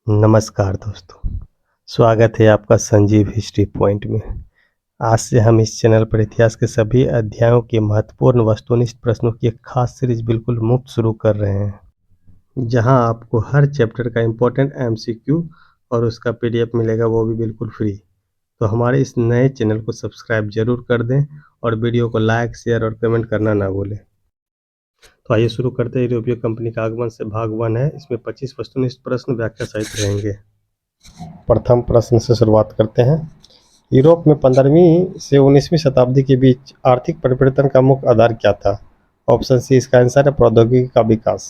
नमस्कार दोस्तों, स्वागत है आपका संजीव हिस्ट्री पॉइंट में। आज से हम इस चैनल पर इतिहास के सभी अध्यायों के महत्वपूर्ण वस्तुनिष्ठ प्रश्नों की एक खास सीरीज बिल्कुल मुफ्त शुरू कर रहे हैं, जहां आपको हर चैप्टर का इम्पोर्टेंट एमसीक्यू और उसका पीडीएफ मिलेगा, वो भी बिल्कुल फ्री। तो हमारे इस नए चैनल को सब्सक्राइब जरूर कर दें और वीडियो को लाइक, शेयर और कमेंट करना ना भूलें। तो आइए शुरू करते हैं। यूरोपीय कंपनी का आगमन से भाग 1 है। इसमें 25 वस्तुनिष्ठ प्रश्न व्याख्या सहित रहेंगे। प्रथम प्रश्न से शुरुआत करते हैं। यूरोप में 15वीं से 19वीं शताब्दी के बीच आर्थिक परिवर्तन का मुख्य आधार क्या था? ऑप्शन सी इसका आंसर है प्रौद्योगिकी का विकास।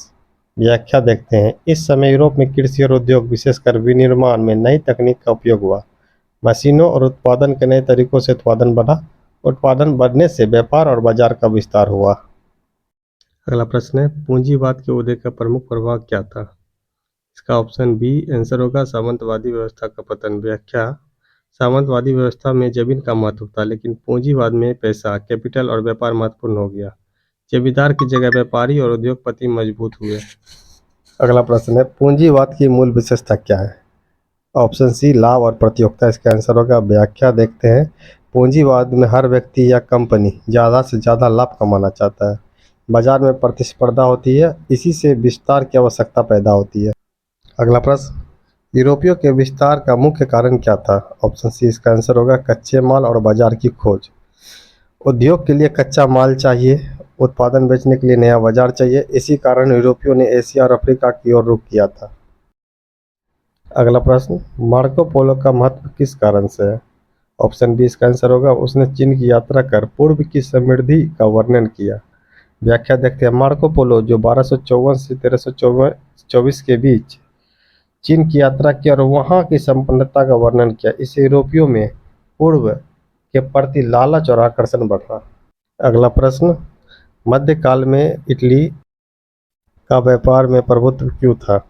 व्याख्या देखते हैं। इस समय यूरोप में कृषि और उद्योग, विशेषकर विनिर्माण में नई तकनीक का उपयोग हुआ। मशीनों और उत्पादन के नए तरीकों से उत्पादन बढ़ा। उत्पादन बढ़ने से व्यापार और बाजार का विस्तार हुआ। अगला प्रश्न है, पूंजीवाद के उदय का प्रमुख प्रभाव क्या था? इसका ऑप्शन बी आंसर होगा सामंतवादी व्यवस्था का पतन। व्याख्या, सामंतवादी व्यवस्था में जमीन का महत्व था, लेकिन पूंजीवाद में पैसा, कैपिटल और व्यापार महत्वपूर्ण हो गया। जमींदार की जगह व्यापारी और उद्योगपति मजबूत हुए। अगला प्रश्न है, पूंजीवाद की मूल विशेषता क्या है? ऑप्शन सी लाभ और प्रतियोगिता इसका आंसर होगा। व्याख्या देखते हैं। पूंजीवाद में हर व्यक्ति या कंपनी ज़्यादा से ज़्यादा लाभ कमाना चाहता है। बाजार में प्रतिस्पर्धा होती है, इसी से विस्तार की आवश्यकता पैदा होती है। अगला प्रश्न, यूरोपियों के विस्तार का मुख्य कारण क्या था? ऑप्शन सी इसका आंसर होगा कच्चे माल और बाजार की खोज। उद्योग के लिए कच्चा माल चाहिए, उत्पादन बेचने के लिए नया बाजार चाहिए। इसी कारण यूरोपियों ने एशिया और अफ्रीका की ओर रुख किया था। अगला प्रश्न, मार्को पोलो का महत्व किस कारण से है? ऑप्शन बी इसका आंसर होगा उसने चीन की यात्रा कर पूर्व की समृद्धि का वर्णन किया। व्याख्या देखते हैं। मार्को पोलो जो 1254 से 1324 के बीच चीन की यात्रा की और वहां की संपन्नता का वर्णन किया। इससे यूरोपियों में पूर्व के प्रति लालच और आकर्षण बढ़ा। अगला प्रश्न, मध्यकाल में इटली का व्यापार में प्रभुत्व क्यों था?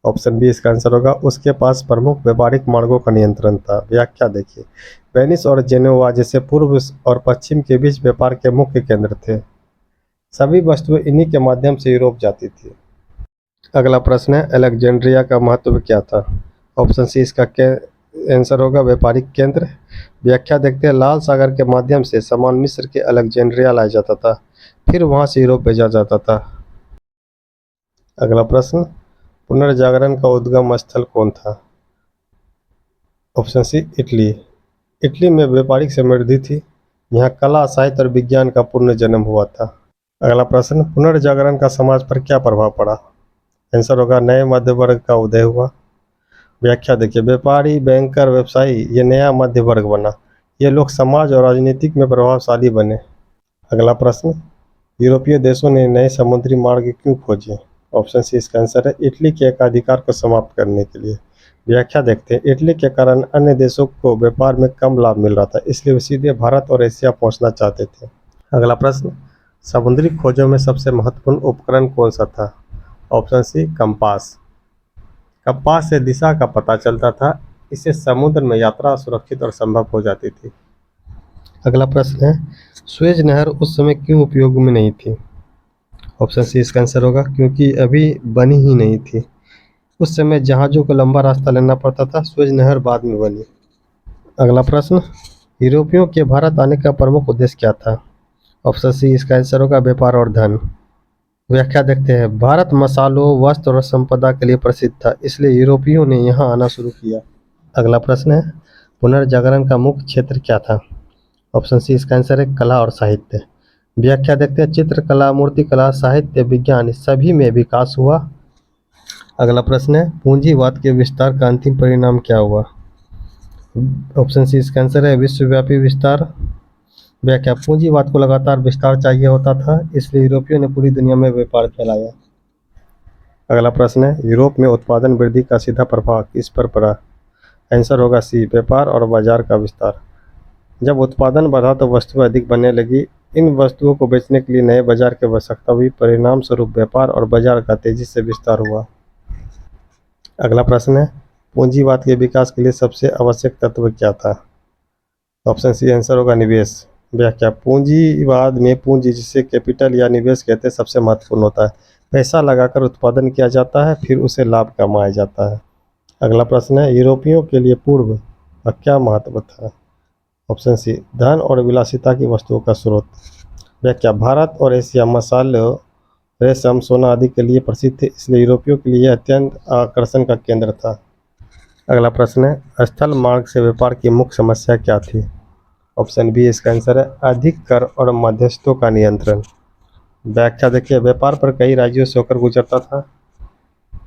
ऑप्शन बी इसका आंसर होगा उसके पास प्रमुख व्यापारिक मार्गों का नियंत्रण था। व्याख्या देखिए। वेनिस और जेनेवा जैसे पूर्व और पश्चिम के बीच व्यापार के मुख्य केंद्र थे। सभी वस्तुएं इन्हीं के माध्यम से यूरोप जाती थी। अगला प्रश्न है, अलेक्जेंड्रिया का महत्व क्या था? ऑप्शन सी इसका आंसर होगा व्यापारिक केंद्र। व्याख्या देखते हैं। लाल सागर के माध्यम से सामान मिस्र के अलेक्जेंड्रिया लाया जाता था, फिर वहां से यूरोप भेजा जाता था। अगला प्रश्न, पुनर्जागरण का उद्गम स्थल कौन था? Option C Italy. इटली में व्यापारिक समृद्धि थी। यहाँ कला, साहित्य और विज्ञान का पूर्ण जन्म हुआ था। अगला प्रश्न, पुनर्जागरण का समाज पर क्या प्रभाव पड़ा? आंसर होगा नए मध्य वर्ग का उदय हुआ। व्याख्या देखिए। व्यापारी, बैंकर, व्यवसायी, ये नया मध्य वर्ग बना। ये लोग समाज और राजनीतिक में प्रभावशाली बने। अगला प्रश्न, यूरोपीय देशों ने नए समुद्री मार्ग क्यों खोजे? ऑप्शन सी इसका आंसर है इटली के एकाधिकार को समाप्त करने के लिए। व्याख्या देखते हैं। इटली के कारण अन्य देशों को व्यापार में कम लाभ मिल रहा था, इसलिए वे सीधे भारत और एशिया पहुंचना चाहते थे। अगला प्रश्न, समुद्री खोजों में सबसे महत्वपूर्ण उपकरण कौन सा था? Option C compass. कंपास से दिशा का पता चलता था। इससे समुद्र में यात्रा सुरक्षित और संभव हो जाती थी। अगला प्रश्न है, सुएज नहर उस समय क्यों उपयोग में नहीं थी? ऑप्शन सी इसका आंसर होगा क्योंकि अभी बनी ही नहीं थी। उस समय जहाज़ों को लंबा रास्ता लेना पड़ता था। सुएज नहर बाद में बनी। अगला प्रश्न, यूरोपियों के भारत आने का प्रमुख उद्देश्य क्या था? ऑप्शन सी इसका आंसर होगा व्यापार और धन। व्याख्या देखते हैं। भारत मसालों, वस्त्र और संपदा के लिए प्रसिद्ध था, इसलिए यूरोपियों ने यहाँ आना शुरू किया। अगला प्रश्न है, पुनर्जागरण का मुख्य क्षेत्र क्या था? ऑप्शन सी इसका आंसर है कला और साहित्य। व्याख्या देखते हैं। चित्रकला, मूर्तिकला, साहित्य, विज्ञान सभी में विकास हुआ। अगला प्रश्न है, पूंजीवाद के विस्तार का अंतिम परिणाम क्या हुआ? ऑप्शन सी इसका आंसर है विश्वव्यापी विस्तार। व्याख्या, पूंजीवाद को लगातार विस्तार चाहिए होता था, इसलिए यूरोपियों ने पूरी दुनिया में व्यापार फैलाया। अगला प्रश्न है, यूरोप में उत्पादन वृद्धि का सीधा प्रभाव किस पर पड़ा? आंसर होगा सी व्यापार और बाजार का विस्तार। जब उत्पादन बढ़ा तो वस्तुएं अधिक बनने लगी। इन वस्तुओं को बेचने के लिए नए बाजार की आवश्यकता हुई। परिणाम स्वरूप व्यापार और बाजार का तेजी से विस्तार हुआ। अगला प्रश्न है, पूंजीवाद के विकास के लिए सबसे आवश्यक तत्व क्या था? ऑप्शन सी आंसर होगा निवेश। व्याख्या, पूंजीवाद में पूंजी जिसे कैपिटल या निवेश कहते हैं सबसे महत्वपूर्ण होता है। पैसा लगाकर उत्पादन किया जाता है, फिर उसे लाभ कमाया जाता है। अगला प्रश्न है, यूरोपियों के लिए पूर्व का क्या महत्व था? ऑप्शन सी, धन और विलासिता की वस्तुओं का स्रोत। व्याख्या, भारत और एशिया मसालों, रेशम, सोना आदि के लिए प्रसिद्ध थे, इसलिए यूरोपियों के लिए अत्यंत आकर्षण का केंद्र था। अगला प्रश्न है, स्थल मार्ग से व्यापार की मुख्य समस्या क्या थी? ऑप्शन बी इसका आंसर है अधिक कर और मध्यस्थों का नियंत्रण। व्याख्या देखिए, व्यापार पर कई राज्यों से होकर गुजरता था,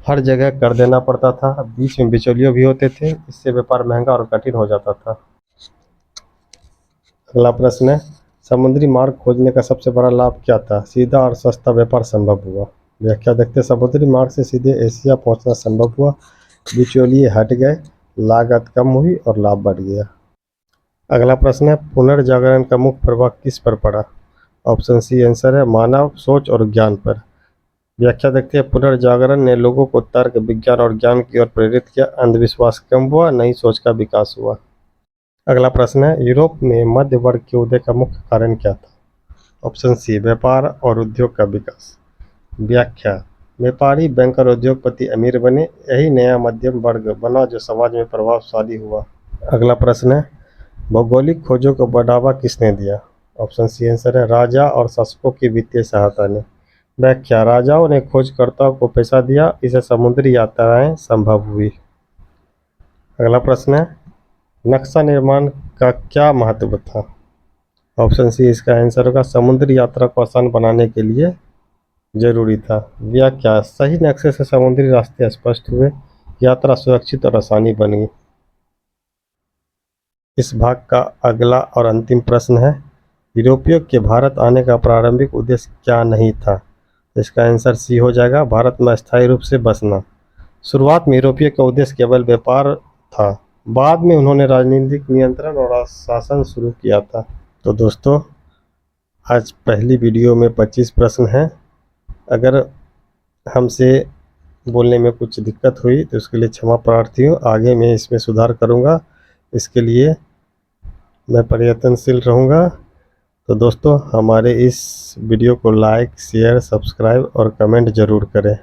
हर जगह कर देना पड़ता था, बीच में बिचौलियों भी होते थे, इससे व्यापार महंगा और कठिन हो जाता था। अगला प्रश्न है, समुद्री मार्ग खोजने का सबसे बड़ा लाभ क्या था? सीधा और सस्ता व्यापार संभव हुआ। व्याख्या देखते, समुद्री मार्ग से सीधे एशिया पहुंचना संभव हुआ, बिचौलिए हट गए, लागत कम हुई और लाभ बढ़ गया। अगला प्रश्न है, पुनर्जागरण का मुख्य प्रभाव किस पर पड़ा? ऑप्शन सी आंसर है मानव सोच और ज्ञान पर। व्याख्या देखते हैं, पुनर्जागरण ने लोगों को तर्क, विज्ञान और ज्ञान की ओर प्रेरित किया, अंधविश्वास कम हुआ, नई सोच का विकास हुआ। अगला प्रश्न है, यूरोप में मध्य वर्ग के उदय का मुख्य कारण क्या था? ऑप्शन सी, व्यापार और उद्योग का विकास। व्याख्या, व्यापारी, बैंकर, उद्योगपति अमीर बने, यही नया मध्यम वर्ग बना जो समाज में प्रभावशाली हुआ। अगला प्रश्न है, भौगोलिक खोजों को बढ़ावा किसने दिया? ऑप्शन सी आंसर है राजा और शासकों की वित्तीय सहायता ने। व्याख्या, राजाओं ने खोजकर्ताओं को पैसा दिया, इससे समुद्री यात्राएं संभव हुई। अगला प्रश्न है, नक्शा निर्माण का क्या महत्व था? ऑप्शन सी इसका आंसर होगा समुद्री यात्रा को आसान बनाने के लिए जरूरी था। व्याख्या, सही नक्शे से समुद्री रास्ते स्पष्ट हुए, यात्रा सुरक्षित और आसानी बनी। इस भाग का अगला और अंतिम प्रश्न है, यूरोपियों के भारत आने का प्रारंभिक उद्देश्य क्या नहीं था? इसका आंसर सी हो जाएगा भारत में अस्थायी रूप से बसना। शुरुआत में यूरोपियों का उद्देश्य केवल व्यापार था, बाद में उन्होंने राजनीतिक नियंत्रण और शासन शुरू किया था। तो दोस्तों, आज पहली वीडियो में 25 प्रश्न हैं। अगर हमसे बोलने में कुछ दिक्कत हुई तो उसके लिए क्षमा प्रार्थी हूँ, आगे मैं इसमें सुधार करूँगा, इसके लिए मैं प्रयत्नशील रहूँगा। तो दोस्तों, हमारे इस वीडियो को लाइक, शेयर, सब्सक्राइब और कमेंट ज़रूर करें।